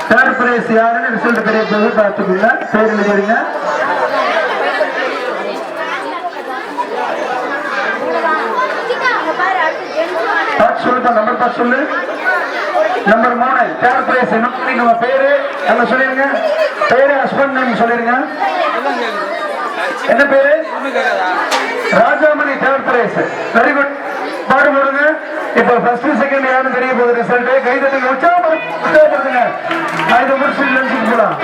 Third prize யாருன்னு result தெரிய போது பார்த்துக்கோங்க. பேர் எழுதிடுங்க. சொல்லுப்பா, நம்பர் பார்த்து சொல்லு. Number 3 third prize. நம்ம பேரு என்ன சொல்லிருங்க? பேரு ஹஸ்பண்ட் நேம் சொல்லிருங்க. என்ன பேரு? Rajamani. Third prize. Very good. பாடு போடுங்க. இப்ப ஃபர்ஸ்ட் செகண்ட் யாருன்னு தெரிய போகுது ரிசல்ட். கை தட்டுங்க, உற்சாகப்படுத்துங்க. ஐந்து முடிச்சு நினைச்சுட்டு போலாம்.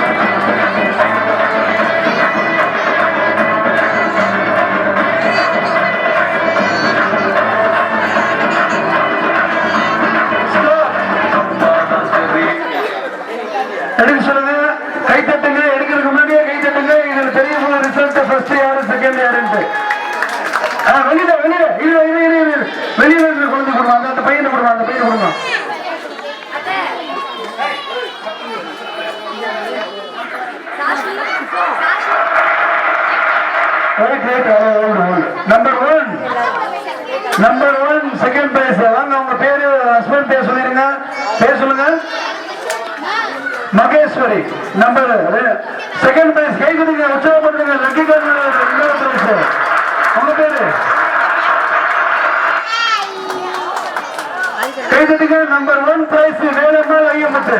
எடுக்க சொல்லுங்க. கை தட்டுங்க. எடுக்கிறதுக்கு முன்னாடியே கை தட்டுங்க. இதுல தெரிய போகுது ரிசல்ட். ஃபர்ஸ்ட் யாரு செகண்ட் யாருன்ட்டு. வெளியில வெளியில வெளியில குழந்தை கொடுங்க. அந்த பையனை கொடுங்க. அந்த பையனை கொடுங்க. Number 1 second prize. வாங்க, உங்க பேரு ஹஸ்பண்ட் பேர் சொல்லிருங்க. பேர் சொல்லுங்க. மகேஸ்வரி. Number second prize. கை கொடுங்க, உற்சாகப்படுத்துங்க. Lucky prize. உங்க பேரு கை தட்டுங்க. Number 1 prize Velammal ஐயம்பட்டு.